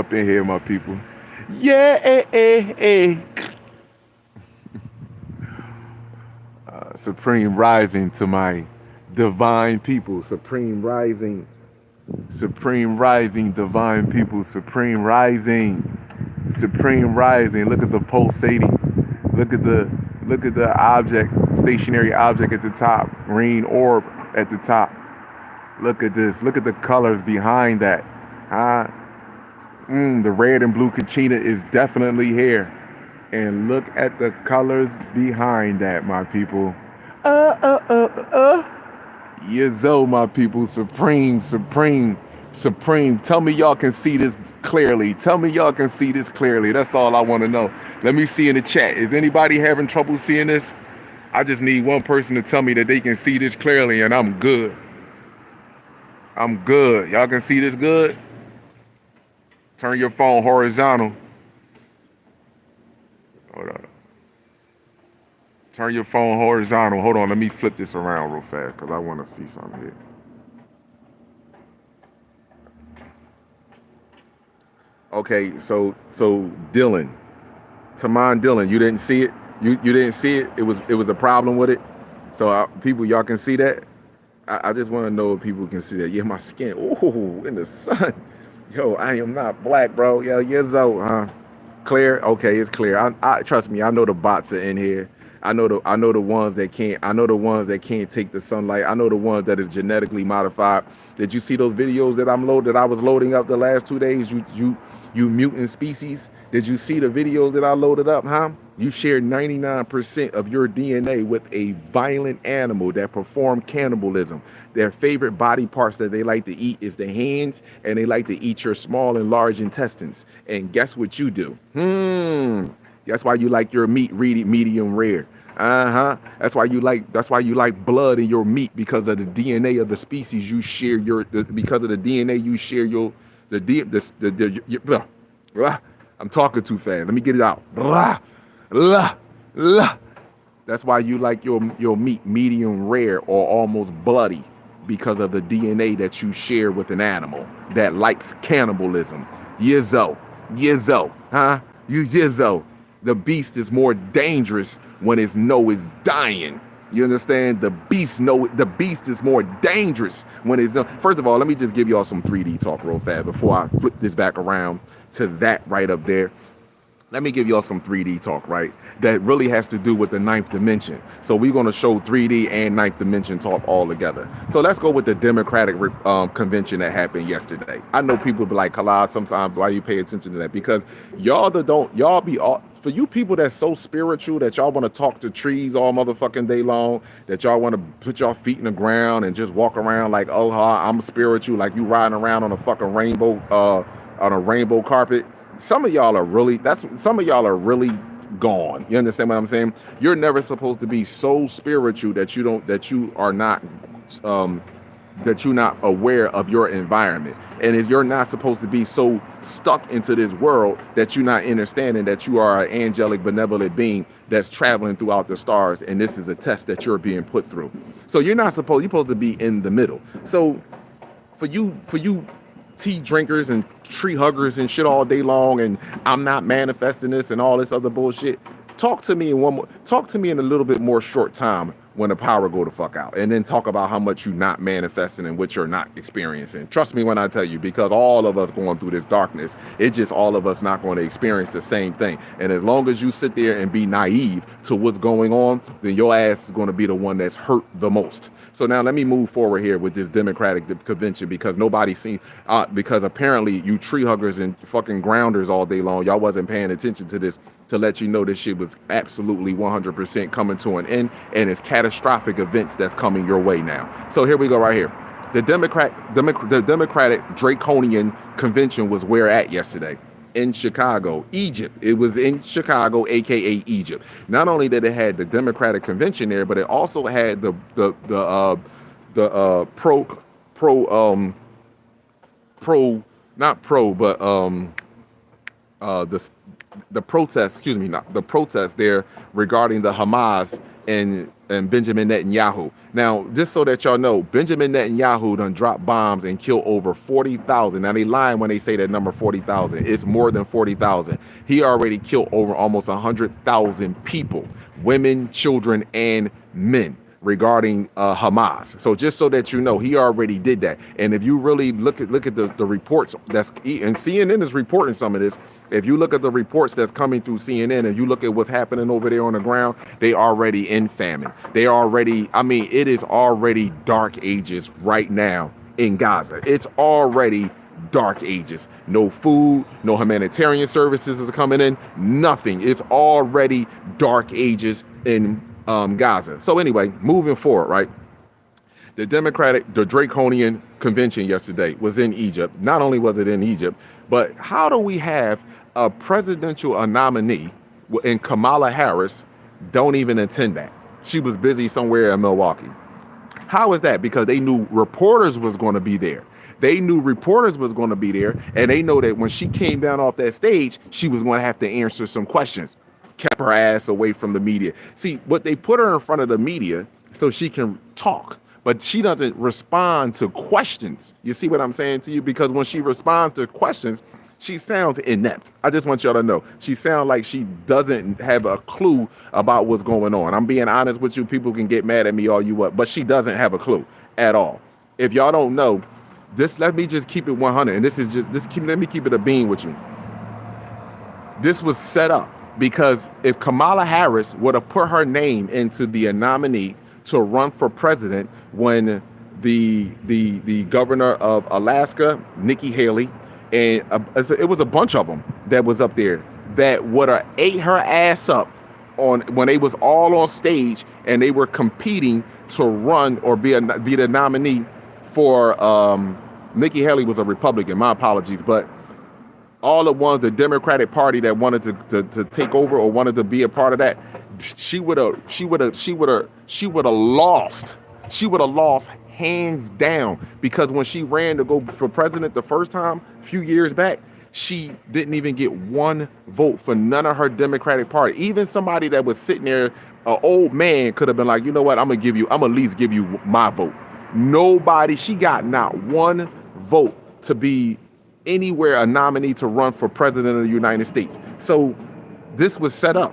up in here, my people. Yeah, Supreme rising to my divine people. Supreme rising, divine people. Supreme rising. Look at the pulsating. Look at the object, stationary object at the top. Green orb at the top. Look at this. Look at the colors behind that. Huh? The red and blue Kachina is definitely here. And look at the colors behind that, my people. Uh, uh, uh, uh. Yizzo, my people. Supreme. Tell me y'all can see this clearly. That's all I want to know. Let me see in the chat. Is anybody having trouble seeing this? I just need one person to tell me that they can see this clearly, and I'm good. Y'all can see this good? Turn your phone horizontal. Hold on. Turn your phone horizontal. Hold on, let me flip this around real fast because I want to see something here. Okay, so Dylan, Taman Dylan, you didn't see it? You didn't see it? It was a problem with it? So people, y'all can see that? I just want to know if people can see that. Yeah, my skin, ooh, in the sun. Yo, I am not black, bro. Yo, Yizzo, huh? Clear? Okay, it's clear. I trust me. I know the bots are in here. I know the ones that can't. I know the ones that can't take the sunlight. I know the ones that is genetically modified. Did you see those videos that I was loading up the last 2 days? You mutant species. Did you see the videos that I loaded up, huh? You share 99% of your DNA with a violent animal that perform cannibalism. Their favorite body parts that they like to eat is the hands, and they like to eat your small and large intestines. And guess what you do? That's why you like your meat medium rare. That's why you like blood in your meat, because of the DNA of the species you share because of the DNA you share I'm talking too fast. Let me get it out. That's why you like your meat medium rare or almost bloody, because of the DNA that you share with an animal that likes cannibalism. Yizzo, huh? You Yizzo. The beast is more dangerous when its is dying. You understand? The beast is more dangerous when it's no. First of all, let me just give y'all some 3D talk real fast before I flip this back around to that right up there. Let me give y'all some 3D talk, right? That really has to do with the ninth dimension. So we're going to show 3D and ninth dimension talk all together. So let's go with the Democratic convention that happened yesterday. I know people be like, Khalid, sometimes why you pay attention to that? Because for you people that's so spiritual that y'all want to talk to trees all motherfucking day long, that y'all want to put y'all feet in the ground and just walk around like, oh, I'm spiritual, like you riding around on a fucking rainbow carpet. Some of y'all are really gone. You understand what I'm saying? You're never supposed to be so spiritual that you're not aware of your environment. And you're not supposed to be so stuck into this world that you're not understanding that you are an angelic, benevolent being that's traveling throughout the stars. And this is a test that you're being put through. So you're supposed to be in the middle. So for you tea drinkers and tree huggers and shit all day long, and I'm not manifesting this and all this other bullshit. Talk to me in a little bit more short time when the power go the fuck out, and then talk about how much you're not manifesting and what you're not experiencing. Trust me when I tell you, because all of us going through this darkness, it's just all of us not going to experience the same thing. And as long as you sit there and be naive to what's going on, then your ass is going to be the one that's hurt the most. So now let me move forward here with this Democratic convention, because because apparently you tree huggers and fucking grounders all day long, y'all wasn't paying attention to this to let you know this shit was absolutely 100% coming to an end, and it's catastrophic events that's coming your way now. So here we go right here. The Democratic Draconian Convention was where at yesterday? In Chicago, Egypt. It was in Chicago, aka Egypt. Not only did it had the Democratic Convention there, but it also had the protest, the protest there regarding the Hamas and and Benjamin Netanyahu. Now, just so that y'all know, Benjamin Netanyahu done dropped bombs and killed over 40,000. Now, they lying when they say that number 40,000. It's more than 40,000. He already killed over almost 100,000 people, women, children, and men, regarding Hamas. So just so that you know, he already did that. And if you really look at the reports and CNN is reporting some of this. If you look at the reports that's coming through CNN and you look at what's happening over there on the ground, they already in famine. They already, I mean, it is already dark ages right now in Gaza. It's already dark ages. No food, no humanitarian services is coming in, nothing. It's already dark ages in Gaza. So anyway, moving forward, right? The Draconian convention yesterday was in Egypt. Not only was it in Egypt, but how do we have a presidential nominee and Kamala Harris don't even attend that? She was busy somewhere in Milwaukee. How is that? Because they knew reporters was going to be there. They knew reporters was going to be there, and they know that when she came down off that stage, she was going to have to answer some questions. Kept her ass away from the media. See, what they put her in front of the media so she can talk, but she doesn't respond to questions. You see what I'm saying to you? Because when she responds to questions, she sounds inept. I just want y'all to know. She sounds like she doesn't have a clue about what's going on. I'm being honest with you. People can get mad at me all you want, but she doesn't have a clue at all. If y'all don't know, let me just keep it 100. And let me keep it a bean with you. This was set up because if Kamala Harris would have put her name into the nominee to run for president when the governor of Alaska, Nikki Haley, and it was a bunch of them that was up there that would have ate her ass up on when they was all on stage and they were competing to run or be the nominee for Nikki Haley was a Republican. My apologies, but all the ones, the Democratic Party that wanted to take over or wanted to be a part of that, she would have lost. She would have lost hands down, because when she ran to go for president the first time a few years back, she didn't even get one vote for none of her Democratic Party. Even somebody that was sitting there, an old man, could have been like, you know what, I'm gonna at least give you my vote. Nobody, she got not one vote to be anywhere a nominee to run for president of the United States. So this was set up.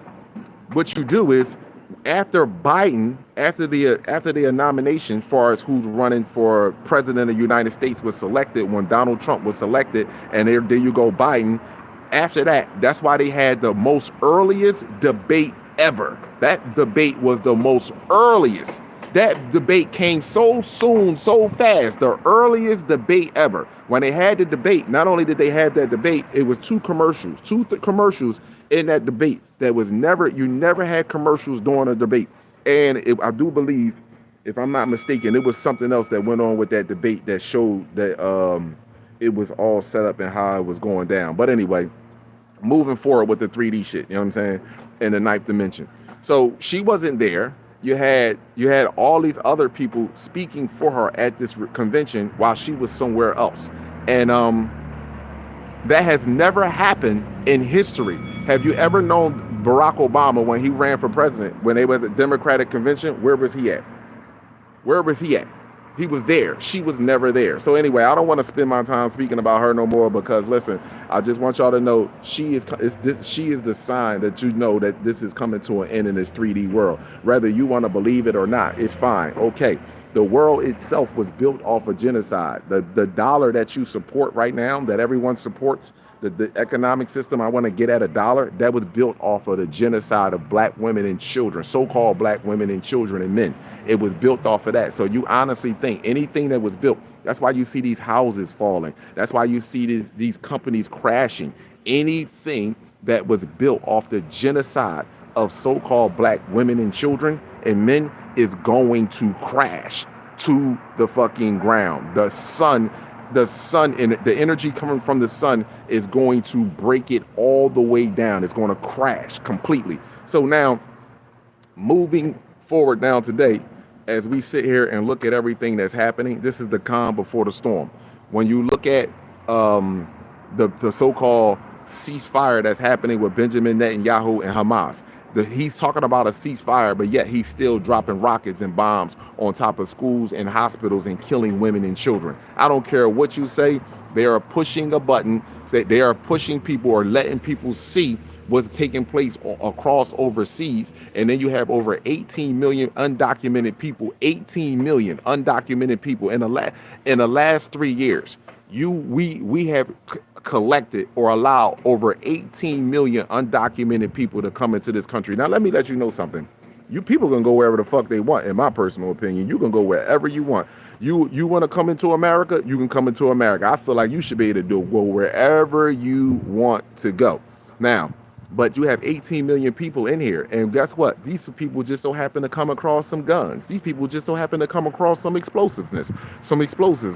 What you do is, after Biden, after the nomination, far as who's running for president of the United States was selected, when Donald Trump was selected, and there you go, Biden. After that, that's why they had the most earliest debate ever. That debate was the most earliest. That debate came so soon, so fast. The earliest debate ever. When they had the debate, not only did they have that debate, it was two commercials in that debate. You never had commercials during a debate. And I do believe, if I'm not mistaken, it was something else that went on with that debate that showed that it was all set up and how it was going down. But anyway, moving forward with the 3D shit, you know what I'm saying, in the ninth dimension. So she wasn't there. You had all these other people speaking for her at this convention while she was somewhere else. And that has never happened in history. Have you ever known Barack Obama, when he ran for president, when they were at the Democratic convention, where was he at? Where was he at? He was there. She was never there. So anyway, I don't want to spend my time speaking about her no more, because listen, I just want y'all to know she is the sign that you know that this is coming to an end in this 3D world. Whether you want to believe it or not, it's fine. Okay. The world itself was built off of genocide. The dollar that you support right now, that everyone supports, the economic system I want to get at a dollar, that was built off of the genocide of black women and children, so-called black women and children and men. It was built off of that. So you honestly think anything that was built, that's why you see these houses falling. That's why you see these companies crashing. Anything that was built off the genocide of so-called black women and children and men is going to crash to the fucking ground. The sun and the energy coming from the sun is going to break it all the way down. It's going to crash completely. So now, moving forward now today, as we sit here and look at everything that's happening, this is the calm before the storm. When you look at the so-called ceasefire that's happening with Benjamin Netanyahu and Hamas, He's talking about a ceasefire, but yet he's still dropping rockets and bombs on top of schools and hospitals and killing women and children. I don't care what you say. They are pushing a button. Say they are pushing people or letting people see what's taking place across overseas. And then you have over 18 million undocumented people, 18 million undocumented people in the last 3 years. We have collected or allowed over 18 million undocumented people to come into this country. Now, let me let you know something. You people can go wherever the fuck they want, in my personal opinion. You can go wherever you want. You want to come into America, you can come into America. I feel like you should be able to go wherever you want to go. Now, but you have 18 million people in here. And guess what? These people just so happen to come across some guns. These people just so happen to come across some explosives.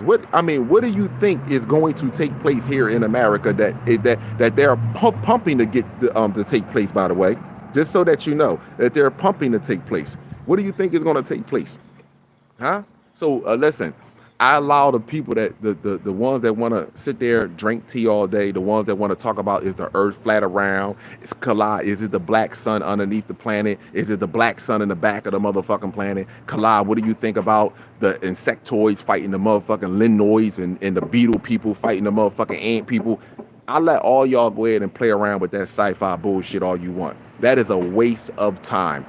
What do you think is going to take place here in America that they're pumping to get to take place, by the way? Just so that you know that they're pumping to take place. What do you think is going to take place? Huh? So listen, I allow the people that the ones that want to sit there, drink tea all day, the ones that want to talk about is the earth flat around, is collide, is it the black sun underneath the planet, is it the black sun in the back of the motherfucking planet? Collide, what do you think about the insectoids fighting the motherfucking linoids and the beetle people fighting the motherfucking ant people? I let all y'all go ahead and play around with that sci-fi bullshit all you want. That is a waste of time.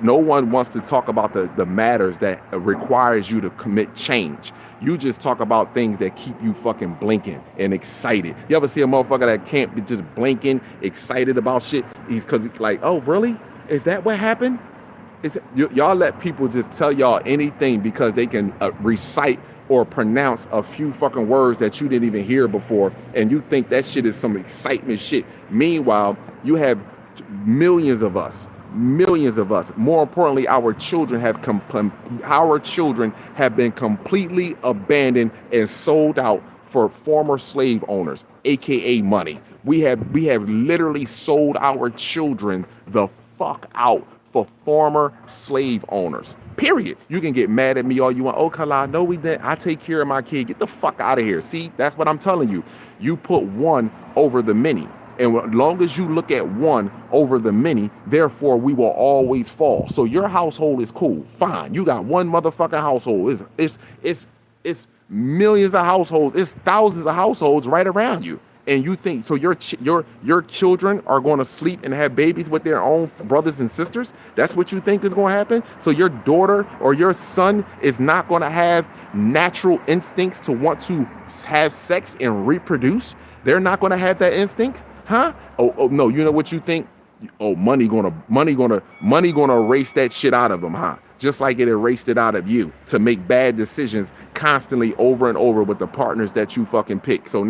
No one wants to talk about the matters that requires you to commit change. You just talk about things that keep you fucking blinking and excited. You ever see a motherfucker that can't be just blinking, excited about shit? Because he's like, oh, really? Is that what happened? Y'all let people just tell y'all anything because they can recite or pronounce a few fucking words that you didn't even hear before, and you think that shit is some excitement shit. Meanwhile, you have millions of us. More importantly, our children have been completely abandoned and sold out for former slave owners, aka money. We have literally sold our children the fuck out for former slave owners. Period. You can get mad at me all you want. Oh, Kala, no, we didn't. I take care of my kid. Get the fuck out of here. See, that's what I'm telling you. You put one over the many. And as long as you look at one over the many, therefore we will always fall. So your household is cool. Fine. You got one motherfucking household. It's millions of households. It's thousands of households right around you. And you think so your children are going to sleep and have babies with their own brothers and sisters? That's what you think is going to happen? So your daughter or your son is not going to have natural instincts to want to have sex and reproduce? They're not going to have that instinct? Huh? Oh no, you know what you think? Oh, money gonna erase that shit out of them, huh? Just like it erased it out of you to make bad decisions constantly over and over with the partners that you fucking pick. So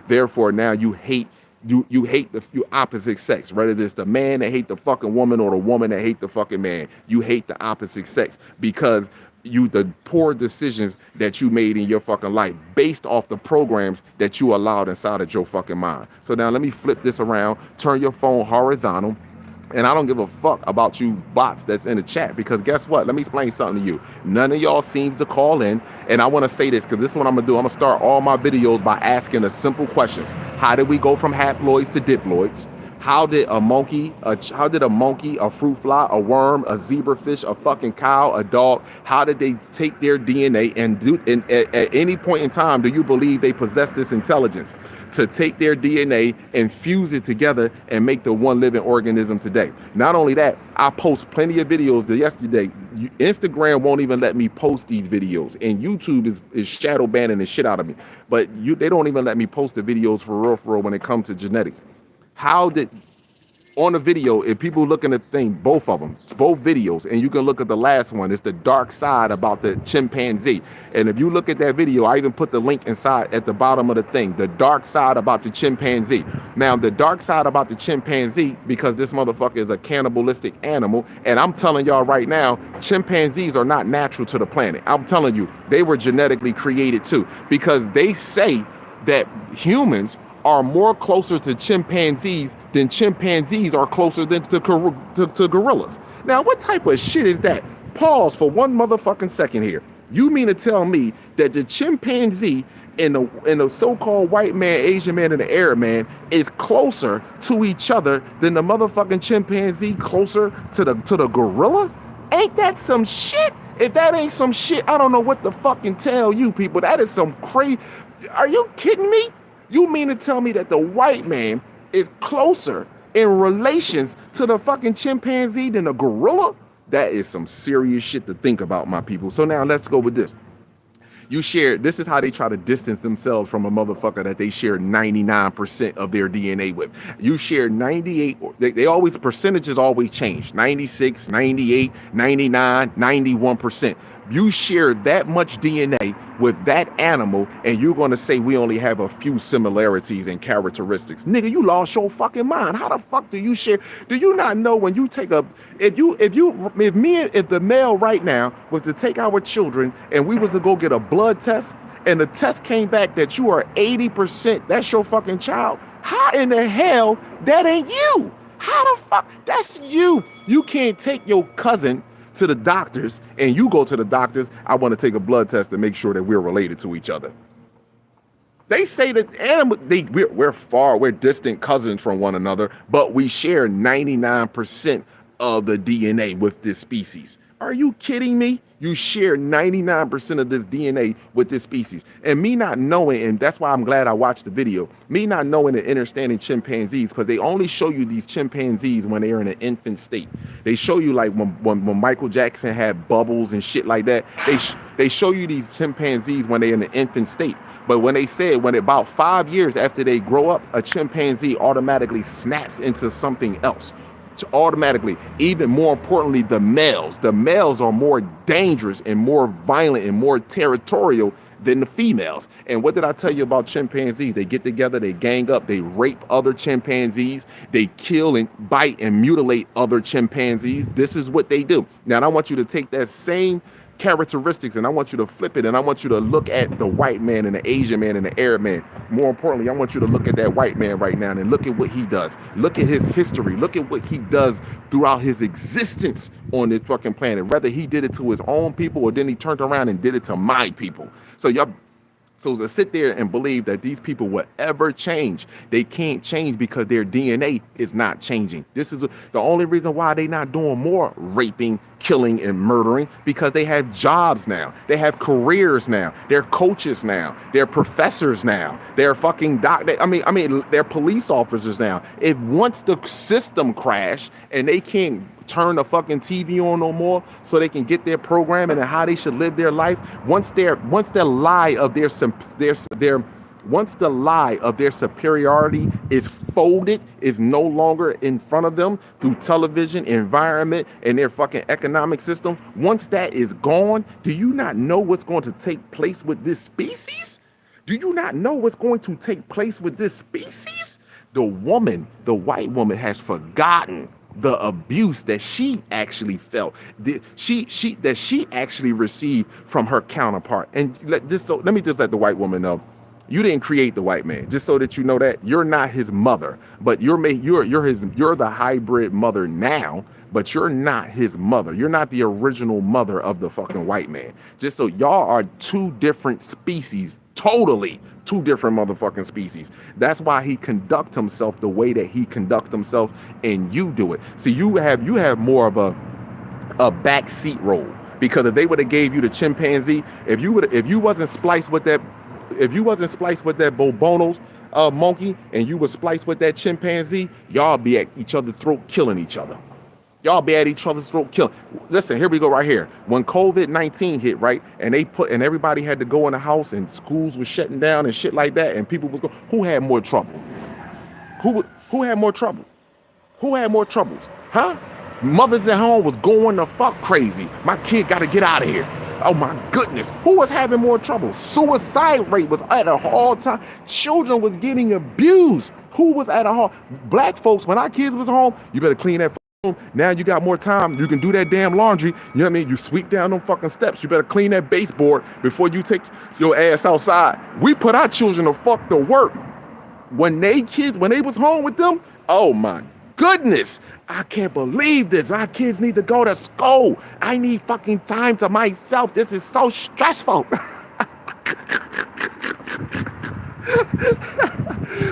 therefore now you hate the opposite sex, whether it's the man that hate the fucking woman or the woman that hate the fucking man. You hate the opposite sex because the poor decisions that you made in your fucking life based off the programs that you allowed inside of your fucking mind. So now let me flip this around, turn your phone horizontal, and I don't give a fuck about you bots that's in the chat, because guess what? Let me explain something to you. None of y'all seems to call in, and I want to say this because this is what I'm going to do. I'm going to start all my videos by asking the simple questions. How did we go from haploids to diploids? How did a monkey, a fruit fly, a worm, a zebrafish, a fucking cow, a dog, how did they take their DNA and at any point in time do you believe they possess this intelligence to take their DNA and fuse it together and make the one living organism today? Not only that, I post plenty of videos yesterday. Instagram won't even let me post these videos, and YouTube is shadow banning the shit out of me. But they don't even let me post the videos for real when it comes to genetics. How did, on the video, if people look at the thing, both videos, and you can look at the last one, it's the dark side about the chimpanzee. And if you look at that video, I even put the link inside at the bottom of the thing, the dark side about the chimpanzee. Now, the dark side about the chimpanzee, because this motherfucker is a cannibalistic animal, and I'm telling y'all right now, chimpanzees are not natural to the planet. I'm telling you, they were genetically created too, because they say that humans are more closer to chimpanzees than chimpanzees are closer than to gorillas. Now, what type of shit is that? Pause for one motherfucking second here. You mean to tell me that the chimpanzee and the so-called white man, Asian man, and the Arab man is closer to each other than the motherfucking chimpanzee closer to the gorilla? Ain't that some shit? If that ain't some shit, I don't know what to fucking tell you people. That is some crazy. Are you kidding me? You mean to tell me that the white man is closer in relations to the fucking chimpanzee than a gorilla? That is some serious shit to think about, my people. So now let's go with this. You share, this is how they try to distance themselves from a motherfucker that they share 99% of their DNA with. You share 98, they always, percentages always change, 96, 98, 99, 91%. You share that much DNA with that animal, and you're going to say we only have a few similarities and characteristics. Nigga, you lost your fucking mind. How the fuck do you share? Do you not know when you take a, if the male right now was to take our children and we was to go get a blood test and the test came back that you are 80%, that's your fucking child. How in the hell that ain't you? How the fuck? That's you. You can't take your cousin to the doctors and you go to the doctors, I want to take a blood test to make sure that we're related to each other. They say that we're distant cousins from one another, but we share 99% of the DNA with this species. Are you kidding me? You share 99% of this DNA with this species. And me not knowing, and that's why I'm glad I watched the video, me not knowing and understanding chimpanzees, because they only show you these chimpanzees when they're in an infant state. They show you like when Michael Jackson had bubbles and shit like that. They show you these chimpanzees when they're in an infant state. But when they said when about 5 years after they grow up, a chimpanzee automatically snaps into something else. Automatically, even more importantly, the males are more dangerous and more violent and more territorial than the females. And what did I tell you about chimpanzees? They get together, they gang up, they rape other chimpanzees, they kill and bite and mutilate other chimpanzees. This is what they do. Now, I want you to take that same characteristics and I want you to flip it and I want you to look at the white man and the Asian man and the Arab man. More importantly, I want you to look at that white man right now and look at what he does. Look at his history. Look at what he does throughout his existence on this fucking planet. Whether he did it to his own people or then he turned around and did it to my people. So y'all to sit there and believe that these people will ever change. They can't change because their DNA is not changing. This is the only reason why they're not doing more raping, killing, and murdering, because they have jobs now. They have careers now. They're coaches now. They're professors now. They're fucking they're police officers now. If once the system crash and they can't turn the fucking TV on no more so they can get their programming and how they should live their life, once the lie of their superiority is folded, is no longer in front of them through television, environment, and their fucking economic system, once that is gone, do you not know what's going to take place with this species? Do you not know what's going to take place with this species? The white woman has forgotten the abuse that she actually felt, that she actually received from her counterpart. And let me just let the white woman know, you didn't create the white man. Just so that you know that you're not his mother, but you're the hybrid mother now, but you're not his mother. You're not the original mother of the fucking white man. Just so y'all are two different species, totally two different motherfucking species. That's why he conduct himself the way that he conduct himself, and you do it. See, you have more of a backseat role, because if they would have gave you the chimpanzee, if you wasn't spliced with that Bobonos monkey and you were spliced with that chimpanzee, y'all be at each other's throat killing each other. Y'all be at each other's throat killing. Listen, here we go right here. When COVID-19 hit, right, and everybody had to go in the house and schools was shutting down and shit like that, and people was going, who had more trouble? Who had more trouble? Who had more troubles? Huh? Mothers at home was going the fuck crazy. My kid got to get out of here. Oh my goodness. Who was having more trouble? Suicide rate was at an all-time. Children was getting abused. Who was at a home? Black folks, when our kids was home, you better clean that room. Now you got more time. You can do that damn laundry. You know what I mean? You sweep down them fucking steps. You better clean that baseboard before you take your ass outside. We put our children to fuck to work. When they was home with them, oh my goodness, I can't believe this. Our kids need to go to school. I need fucking time to myself. This is so stressful.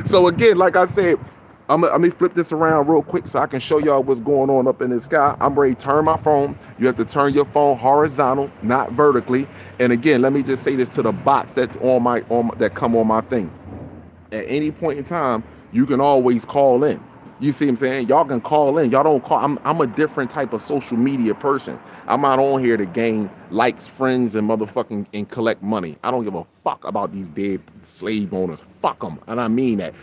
So again, like I said, let me flip this around real quick so I can show y'all what's going on up in the sky. I'm ready to turn my phone. You have to turn your phone horizontal, not vertically. And again, let me just say this to the bots that's that come on my thing. At any point in time, you can always call in. You see what I'm saying? Y'all can call in. Y'all don't call. I'm a different type of social media person. I'm not on here to gain likes, friends, and motherfucking and collect money. I don't give a fuck about these dead slave owners. Fuck them. And I mean that.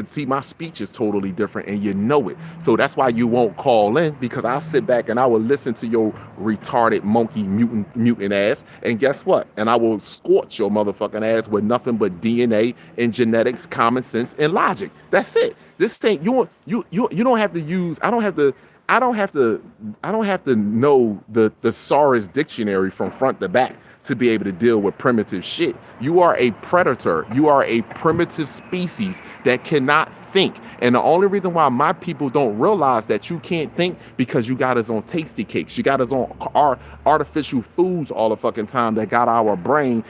See, my speech is totally different, and you know it. So that's why you won't call in, because I'll sit back and I will listen to your retarded monkey mutant ass. And guess what? And I will scorch your motherfucking ass with nothing but DNA and genetics, common sense, and logic. That's it. This ain't you don't have to use. I don't have to know the thesaurus dictionary from front to back to be able to deal with primitive shit. You are a predator. You are a primitive species that cannot think. And the only reason why my people don't realize that you can't think, because you got us on tasty cakes. You got us on our artificial foods all the fucking time that got our brain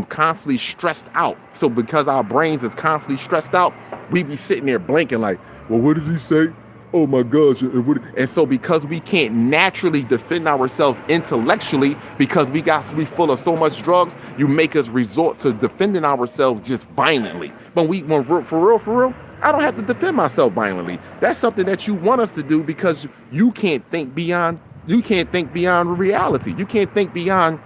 constantly stressed out. So because our brains is constantly stressed out, we be sitting there blinking like, well, what did he say? Oh my gosh. And so because we can't naturally defend ourselves intellectually, because we full of so much drugs, you make us resort to defending ourselves just violently. But for real, I don't have to defend myself violently. That's something that you want us to do, because you can't think beyond reality. You can't think beyond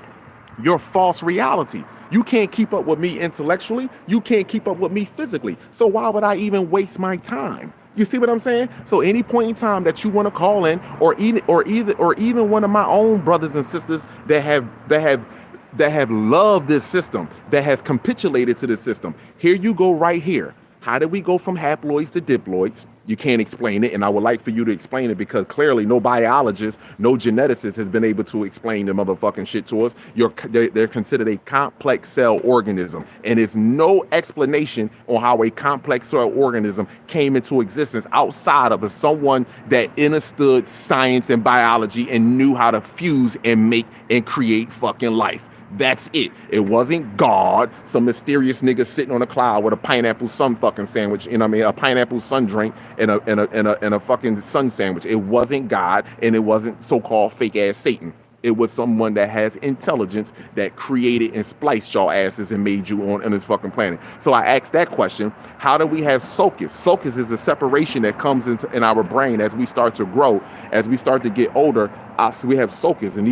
your false reality. You can't keep up with me intellectually. You can't keep up with me physically. So why would I even waste my time? You see what I'm saying? So any point in time that you want to call in, or even one of my own brothers and sisters that have loved this system, that have capitulated to this system, here you go right here. How did we go from haploids to diploids? You can't explain it, and I would like for you to explain it, because clearly no biologist, no geneticist has been able to explain the motherfucking shit to us. They're considered a complex cell organism, and there's no explanation on how a complex cell organism came into existence outside of someone that understood science and biology and knew how to fuse and make and create fucking life. That's it. It wasn't God, some mysterious nigga sitting on a cloud with a pineapple sun fucking sandwich, you know what I mean? A pineapple sun drink and a fucking sun sandwich. It wasn't God, and it wasn't so-called fake ass Satan. It was someone that has intelligence that created and spliced y'all asses and made you on this fucking planet. So I asked that question: how do we have sulcus? Sulcus is the separation that comes in our brain as we start to grow, as we start to get older. So we have sulcus, and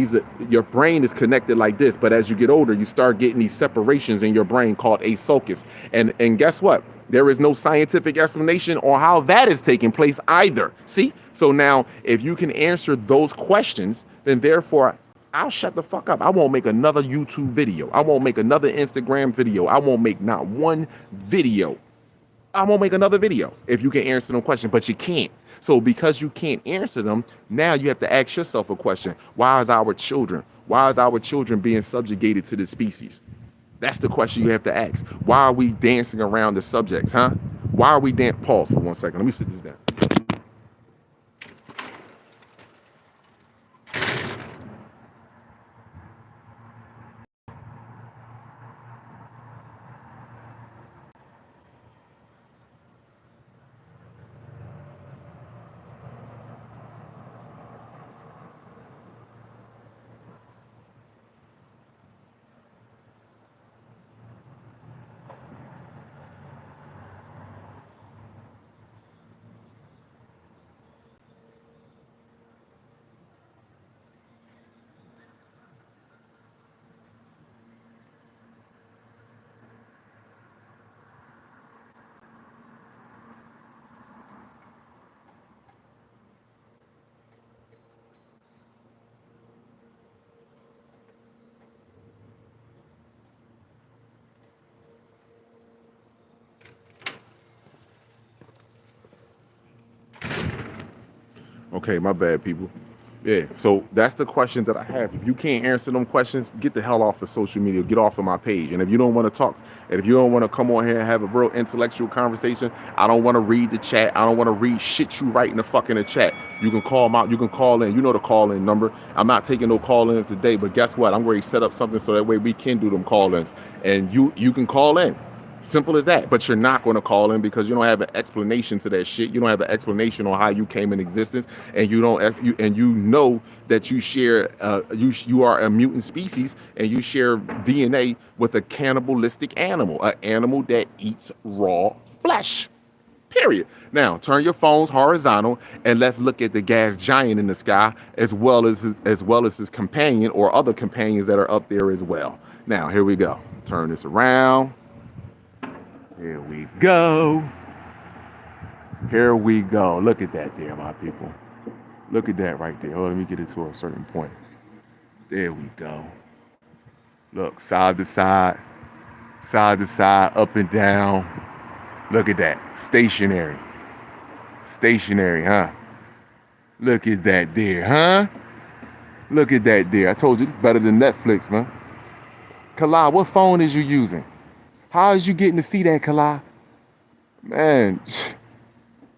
your brain is connected like this. But as you get older, you start getting these separations in your brain called a sulcus. And guess what? There is no scientific explanation on how that is taking place either. See? So now, if you can answer those questions, then therefore, I'll shut the fuck up. I won't make another YouTube video. I won't make another Instagram video. I won't make not one video. I won't make another video if you can answer them questions, but you can't. So because you can't answer them, now you have to ask yourself a question. Why is our children being subjugated to this species? That's the question you have to ask. Why are we dancing around the subjects, huh? Why are we pause for 1 second. Let me sit this down. Okay, my bad, people. Yeah, so that's the questions that I have. If you can't answer them questions, get the hell off of social media. Get off of my page. And if you don't want to talk, and if you don't want to come on here and have a real intellectual conversation, I don't want to read the chat. I don't want to read shit you write in the fucking chat. You can call them out. You can call in. You know the call-in number. I'm not taking no call-ins today, but guess what? I'm ready to set up something so that way we can do them call-ins. And you can call in. Simple as that. But you're not going to call in because you don't have an explanation to that shit. You don't have an explanation on how you came in existence, and you know that you share you are a mutant species, and you share DNA with a cannibalistic animal, an animal that eats raw flesh. Period. Now turn your phones horizontal and let's look at the gas giant in the sky, as well as his companion or other companions that are up there as well. Now here we go. Turn this around. Here we go. Here we go. Look at that there, my people. Look at that right there. Oh, let me get it to a certain point. There we go. Look, side to side, up and down. Look at that. Stationary. Stationary, huh? Look at that there, huh? Look at that there. I told you it's better than Netflix, man. Kala, what phone is you using? How is you getting to see that, Kala? Man,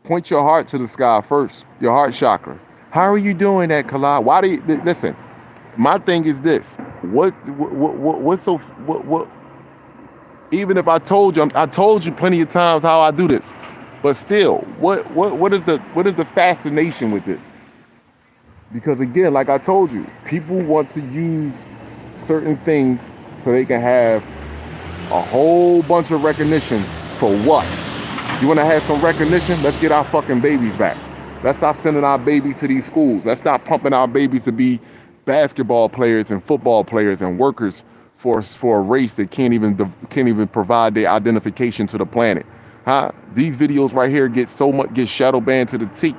point your heart to the sky first. Your heart chakra. How are you doing that, Kala? Why do you listen? My thing is this. What's so even if I told you plenty of times how I do this, but still, what is the fascination with this? Because again, like I told you, people want to use certain things so they can have a whole bunch of recognition for what? You want to have some recognition? Let's get our fucking babies back. Let's stop sending our babies to these schools. Let's stop pumping our babies to be basketball players and football players and workers for a race that can't even provide their identification to the planet. Huh? These videos right here get shadow banned to the T.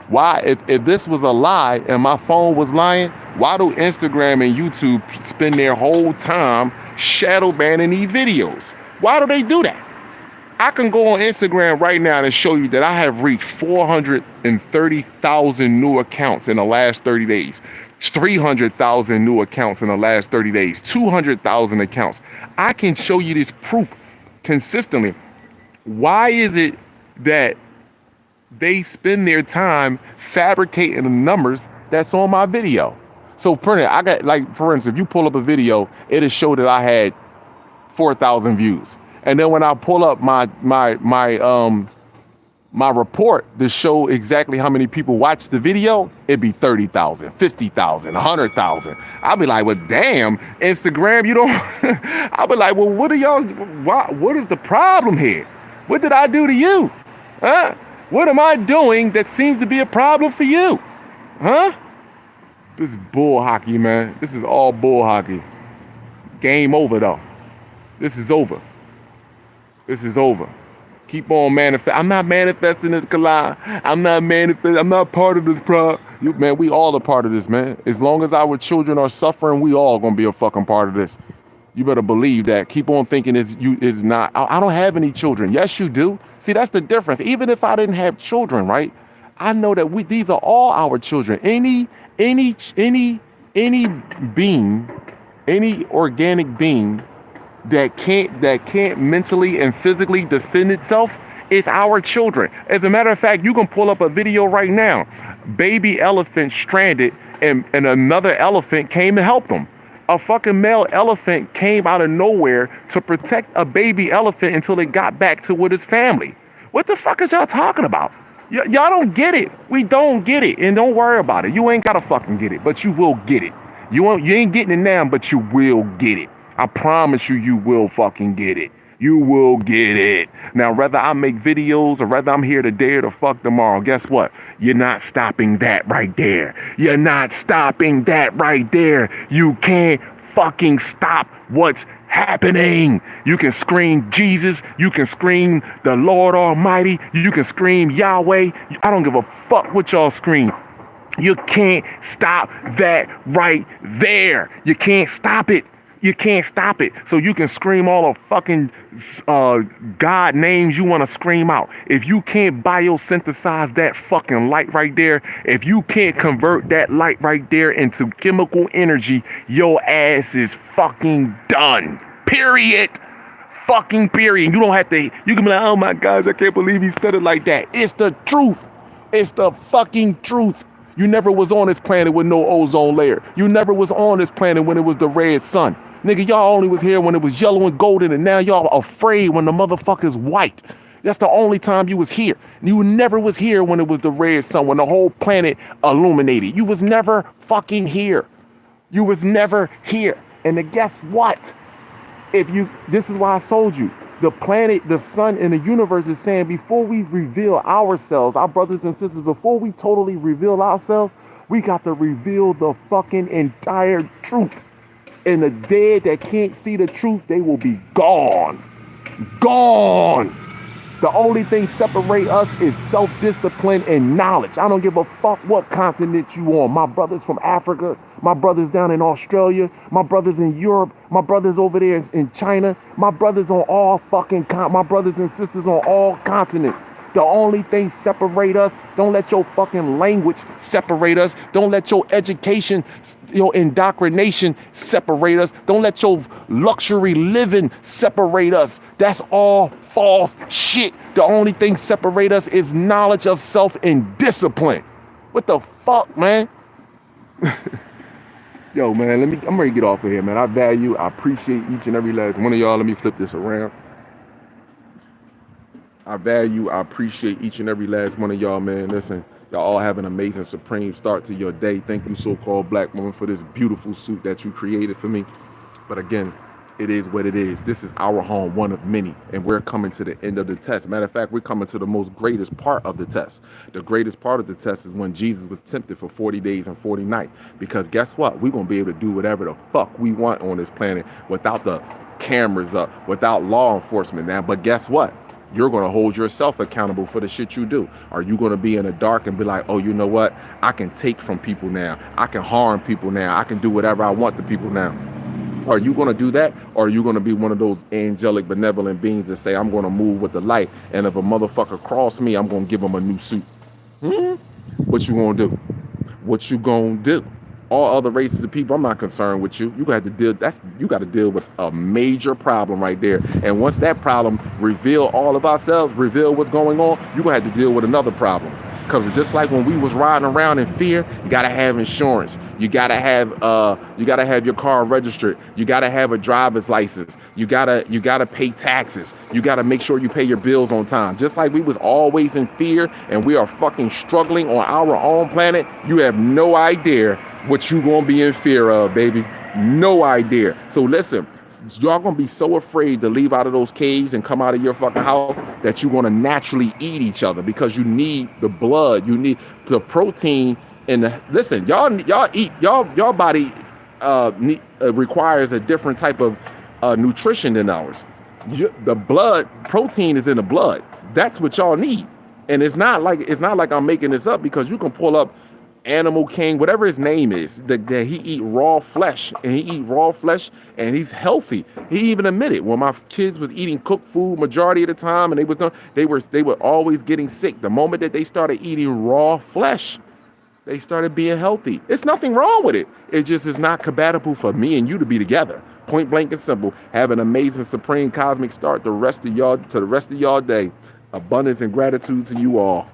Why? If this was a lie and my phone was lying, why do Instagram and YouTube spend their whole time shadow banning these videos? Why do they do that? I can go on Instagram right now and show you that I have reached 430,000 new accounts in the last 30 days. 300,000 new accounts in the last 30 days. 200,000 accounts. I can show you this proof consistently. Why is it that they spend their time fabricating the numbers that's on my video? So for instance, if you pull up a video, it'll show that I had 4,000 views. And then when I pull up my report to show exactly how many people watched the video, it'd be 30,000, 50,000, 100,000. I'll be like, well, damn, Instagram, you don't. I'll be like, well, what is the problem here? What did I do to you? Huh? What am I doing that seems to be a problem for you? Huh? This is bull hockey, man. This is all bull hockey. Game over, though. This is over. This is over. Keep on manifest. I'm not manifesting this, Kala. I'm not part of this man, we all a part of this, man. As long as our children are suffering, we all gonna be a fucking part of this. You better believe that. Keep on thinking is not. I don't have any children. Yes, you do. See, that's the difference. Even if I didn't have children, right? I know that these are all our children. Any being, any organic being that can't mentally and physically defend itself, is our children. As a matter of fact, you can pull up a video right now. Baby elephant stranded and another elephant came to help them. A fucking male elephant came out of nowhere to protect a baby elephant until it got back to with his family. What the fuck is y'all talking about? Y'all don't get it. We don't get it. And don't worry about it. You ain't gotta fucking get it, but you will get it. You ain't getting it now, but you will get it. I promise you will fucking get it. You will get it. Now, whether I make videos or whether I'm here today or the fuck tomorrow, guess what? You're not stopping that right there. You're not stopping that right there. You can't fucking stop what's happening. You can scream Jesus. You can scream the Lord Almighty. You can scream Yahweh. I don't give a fuck what y'all scream. You can't stop that right there. You can't stop it. You can't stop it. So you can scream all the fucking God names you want to scream out. If you can't biosynthesize that fucking light right there, if you can't convert that light right there into chemical energy, your ass is fucking done. Period. Fucking period. You don't have to, you can be like, oh my gosh, I can't believe he said it like that. It's the truth. It's the fucking truth. You never was on this planet with no ozone layer. You never was on this planet when it was the red sun. Nigga, y'all only was here when it was yellow and golden, and now y'all afraid when the motherfucker's white. That's the only time you was here. You never was here when it was the red sun, when the whole planet illuminated. You was never fucking here. You was never here. And then guess what? This is why I told you, the planet, the sun, and the universe is saying before we reveal ourselves, our brothers and sisters, before we totally reveal ourselves, we got to reveal the fucking entire truth. And the dead that can't see the truth, they will be gone. Gone. The only thing separate us is self-discipline and knowledge. I don't give a fuck what continent you on. My brothers from Africa, my brothers down in Australia, my brothers in Europe, my brothers over there in China, my brothers on all fucking my brothers and sisters on all continents. The only thing separate us, don't let your fucking language separate us. Don't let your education, your indoctrination separate us. Don't let your luxury living separate us. That's all false shit. The only thing separate us is knowledge of self and discipline. What the fuck, man? Yo, man, I'm ready to get off of here, man. I appreciate each and every last one of y'all. Let me flip this around. I appreciate each and every last one of y'all, man. Listen, y'all all have an amazing, supreme start to your day. Thank you, so-called black woman, for this beautiful suit that you created for me. But again, it is what it is. This is our home, one of many, and we're coming to the end of the test. Matter of fact, we're coming to the most greatest part of the test. The greatest part of the test is when Jesus was tempted for 40 days and 40 nights. Because guess what? We're going to be able to do whatever the fuck we want on this planet without the cameras up, without law enforcement now. But guess what? You're going to hold yourself accountable for the shit you do. Are you going to be in the dark and be like, oh, you know what? I can take from people now. I can harm people now. I can do whatever I want to people now. Are you going to do that? Or are you going to be one of those angelic, benevolent beings that say, I'm going to move with the light, and if a motherfucker cross me, I'm going to give him a new suit? What you going to do? What you going to do? All other races of people, I'm not concerned with you. You got to deal with a major problem right there. And once that problem reveal all of ourselves, reveal what's going on, you're gonna have to deal with another problem. Because just like when we was riding around in fear, you gotta have insurance. You gotta have your car registered. You gotta have a driver's license. You gotta pay taxes. You gotta make sure you pay your bills on time. Just like we was always in fear and we are fucking struggling on our own planet, you have no idea what you gonna be in fear of, baby. No idea. So listen, y'all gonna be so afraid to leave out of those caves and come out of your fucking house that you're gonna naturally eat each other, because you need the blood, you need the protein. And listen, y'all eat, y'all body requires a different type of nutrition than ours. The blood protein is in the blood. That's what y'all need. And it's not like I'm making this up, because you can pull up Animal King, whatever his name is, that he eat raw flesh, and he's healthy. He even admitted, when my kids was eating cooked food majority of the time, and they were always getting sick. The moment that they started eating raw flesh, they started being healthy. There's nothing wrong with it. It just is not compatible for me and you to be together. Point blank and simple. Have an amazing, supreme, cosmic start to the rest of y'all day. Abundance and gratitude to you all.